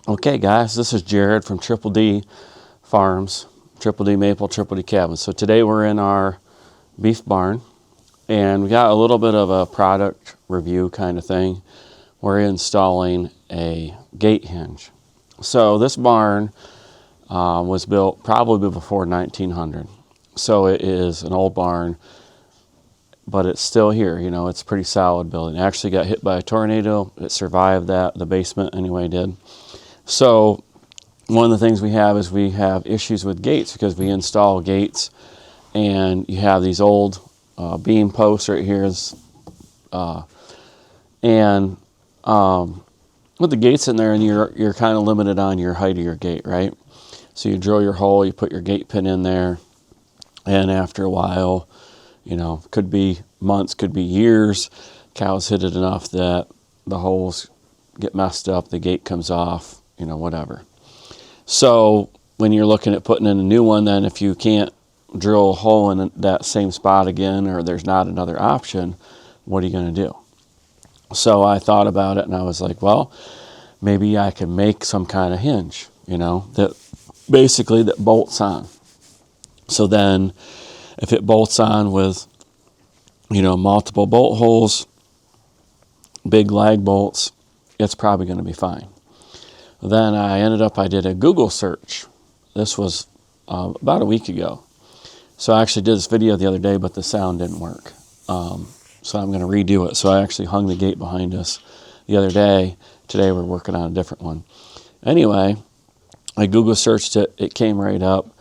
Okay, guys, this is Jared from Triple D Farms, Triple D Maple, Triple D Cabins. So today we're in our beef barn, and we got a little bit of a product review kind of thing. We're installing a gate hinge. So this barn was built probably before 1900. So it is an old barn, but it's still here. You know, it's a pretty solid building. It actually got hit by a tornado. It survived that, the basement anyway did. So one of the things we have is we have issues with gates because we install gates, and you have these old beam posts right here. And with the gates in there, and you're kind of limited on your height of your gate, right? So you drill your hole, you put your gate pin in there, and after a while, you know, could be months, could be years, cows hit it enough that the holes get messed up, the gate comes off, you know, whatever. So when you're looking at putting in a new one, then if you can't drill a hole in that same spot again, or there's not another option, what are you going to do? So I thought about it, and I was like, well, maybe I can make some kind of hinge, you know, that basically that bolts on. So then if it bolts on with, you know, multiple bolt holes, big lag bolts, it's probably going to be fine. Then I did a Google search. This was about a week ago. So I actually did this video the other day, but the sound didn't work. So I'm going to redo it. So I actually hung the gate behind us the other day. Today we're working on a different one. Anyway, I Google searched it. It came right up.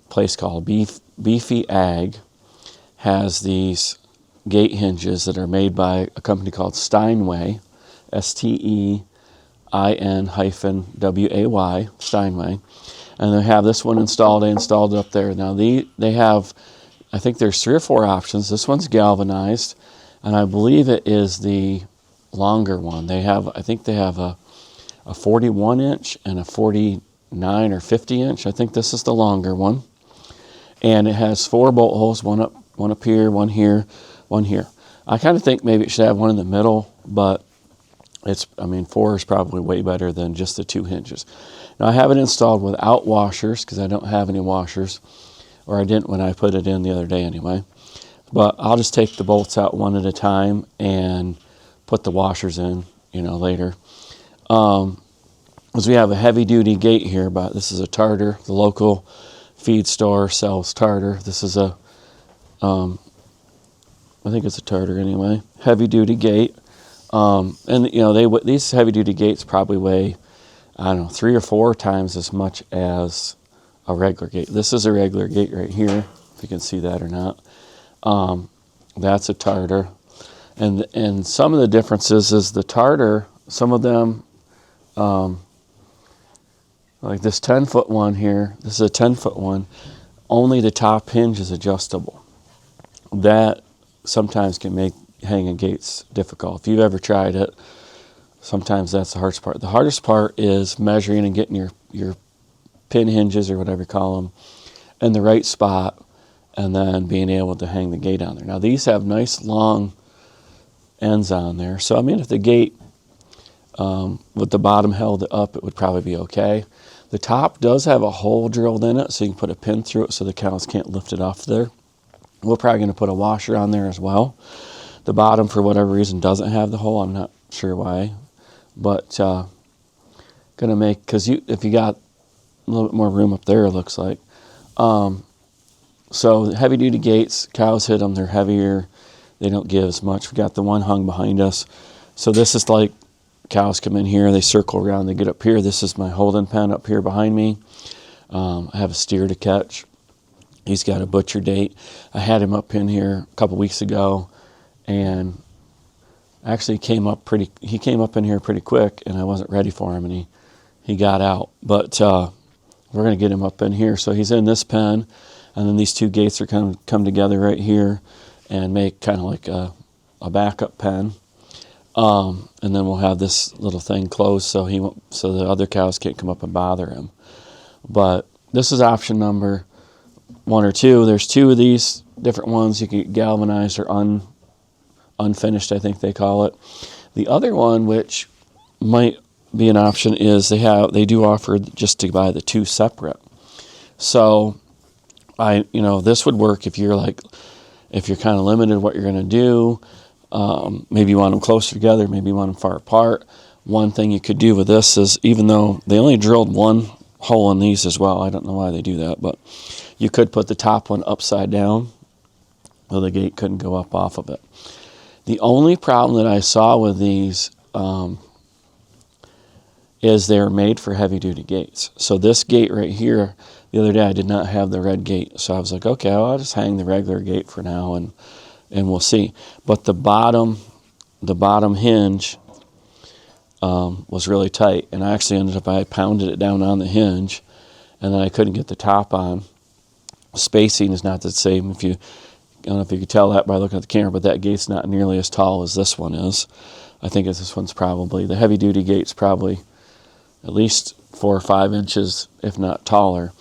Place called Beefy Ag has these gate hinges that are made by a company called Stein-Way, Stein-Way, Stein-Way, and they have this one installed. They installed it up there. Now they have, I think there's 3 or 4 options. This one's galvanized, and I believe it is the longer one. I think they have a 41 inch and a 49 or 50 inch. I think this is the longer one, and it has 4 bolt holes, one up here, one here, one here. I kind of think maybe it should have one in the middle, but 4 is probably way better than just the 2 hinges. Now I have it installed without washers because I don't have any washers, or I didn't when I put it in the other day anyway. But I'll just take the bolts out one at a time and put the washers in, you know, later. Because we have a heavy-duty gate here, but this is a Tartar. The local feed store sells Tartar. This is I think it's a Tartar anyway. Heavy-duty gate. And you know, these heavy-duty gates probably weigh, I don't know, 3 or 4 times as much as a regular gate. This is a regular gate right here, if you can see that or not. That's a Tartar. And some of the differences is the Tartar, some of them, like this 10-foot one here, this is a 10-foot one, only the top hinge is adjustable. That sometimes can make hanging gates difficult. If you've ever tried it, sometimes that's the hardest part. The hardest part is measuring and getting your pin hinges, or whatever you call them, in the right spot, and then being able to hang the gate on there. Now these have nice long ends on there, so I mean, if the gate with the bottom held up, it would probably be okay. The top does have a hole drilled in it, so you can put a pin through it so the cows can't lift it off there. We're probably going to put a washer on there as well. The bottom, for whatever reason, doesn't have the hole. I'm not sure why, but gonna make, because if you got a little bit more room up there, it looks like. So heavy duty gates, cows hit them, they're heavier, they don't give as much. We got the one hung behind us. So this is like, cows come in here, they circle around, they get up here. This is my holding pen up here behind me. I have a steer to catch. He's got a butcher date. I had him up in here a couple weeks ago, and actually he came up in here pretty quick, and I wasn't ready for him, and he got out. But we're going to get him up in here. So he's in this pen, and then these 2 gates are kind of come together right here and make kind of like a backup pen. And then we'll have this little thing closed so the other cows can't come up and bother him. But this is option number 1 or 2. There's 2 of these different ones. You can get galvanized or unfinished, I think they call it. The other one, which might be an option is they do offer just to buy the two separate. So this would work if you're kind of limited what you're going to do. Maybe you want them closer together, maybe you want them far apart. One thing you could do with this is, even though they only drilled one hole in these as well, I don't know why they do that, but you could put the top one upside down so the gate couldn't go up off of it. The only problem that I saw with these is they're made for heavy-duty gates. So this gate right here, the other day I did not have the red gate, so I was like, okay, well, I'll just hang the regular gate for now, and we'll see. But the bottom hinge was really tight, and I actually I pounded it down on the hinge, and then I couldn't get the top on. Spacing is not the same. I don't know if you could tell that by looking at the camera, but that gate's not nearly as tall as this one is. I think this one's probably, the heavy-duty gate's probably at least 4 or 5 inches, if not taller.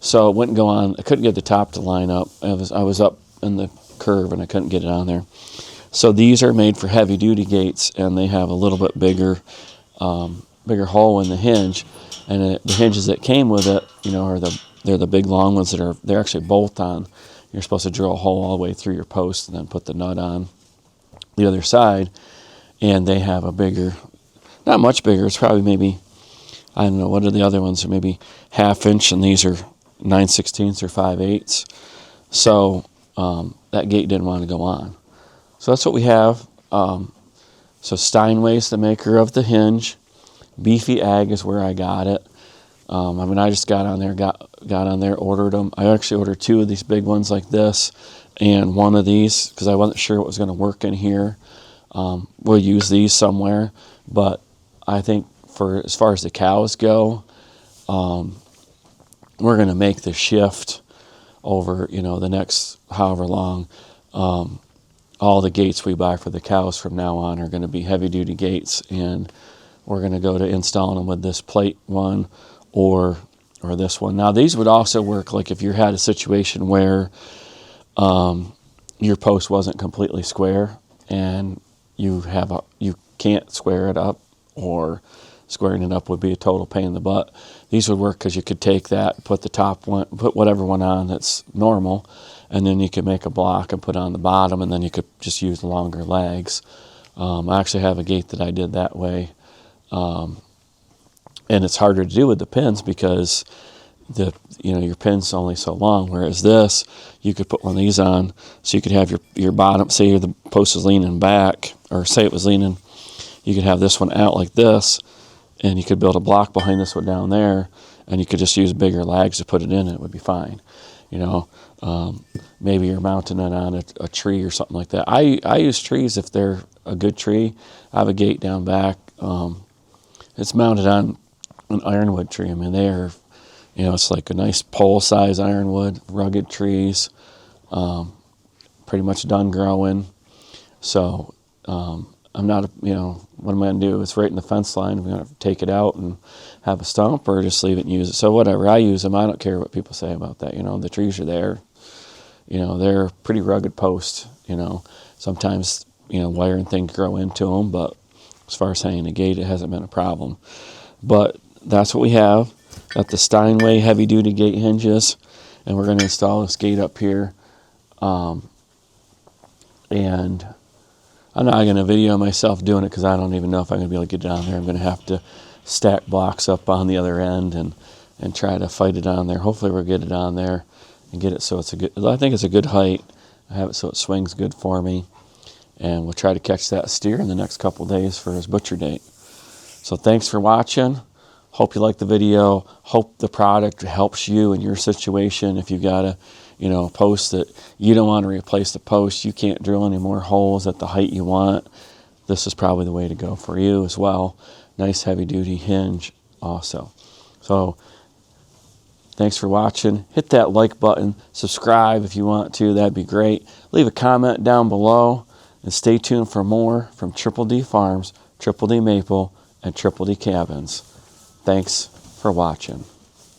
So it wouldn't go on. I couldn't get the top to line up. I was up in the curve, and I couldn't get it on there. So these are made for heavy-duty gates, and they have a little bit bigger hole in the hinge. And the hinges that came with it, they're the big long ones they're actually bolt-on. You're supposed to drill a hole all the way through your post and then put the nut on the other side. And they have a bigger, not much bigger, it's probably maybe, I don't know, what are the other ones? They're maybe 1/2 inch, and these are 9/16 or 5/8. So that gate didn't want to go on. So that's what we have. So Stein-Way is the maker of the hinge. Beefy Ag is where I got it. I just got on there, ordered them. I actually ordered 2 of these big ones like this, and 1 of these because I wasn't sure what was going to work in here. We'll use these somewhere, but I think as far as the cows go, we're going to make the shift over, the next however long. All the gates we buy for the cows from now on are going to be heavy-duty gates, and we're going to go to installing them with this plate one or this one. Now, these would also work like if you had a situation where your post wasn't completely square and you can't square it up, or squaring it up would be a total pain in the butt. These would work because you could take that, put the top one, put whatever one on that's normal, and then you could make a block and put on the bottom, and then you could just use longer legs. I actually have a gate that I did that way. And it's harder to do with the pins because your pin's only so long, whereas this, you could put one of these on, so you could have your bottom, say the post is leaning back, or say it was leaning, you could have this one out like this, and you could build a block behind this one down there, and you could just use bigger legs to put it in, and it would be fine. Maybe you're mounting it on a tree or something like that. I use trees if they're a good tree. I have a gate down back. It's mounted on an ironwood tree. They're, it's like a nice pole-size ironwood, rugged trees, pretty much done growing. So I'm not, what am I going to do? It's right in the fence line. I'm going to take it out and have a stump, or just leave it and use it. So whatever, I use them. I don't care what people say about that. The trees are there. They're pretty rugged posts. Sometimes, wiring things grow into them, but as far as hanging a gate, it hasn't been a problem. But that's what we have. Got the Stein-Way heavy-duty gate hinges, and we're going to install this gate up here. And I'm not going to video myself doing it because I don't even know if I'm going to be able to get it on there. I'm going to have to stack blocks up on the other end and try to fight it on there. Hopefully we'll get it on there and get it so it's I think it's a good height. I have it so it swings good for me. And we'll try to catch that steer in the next couple days for his butcher date. So thanks for watching. Hope you liked the video. Hope the product helps you in your situation. If you got a post that you don't want to replace the post, you can't drill any more holes at the height you want, this is probably the way to go for you as well. Nice heavy duty hinge also. So thanks for watching. Hit that like button. Subscribe if you want to. That'd be great. Leave a comment down below. And stay tuned for more from Triple D Farms, Triple D Maple, and Triple D Cabins. Thanks for watching.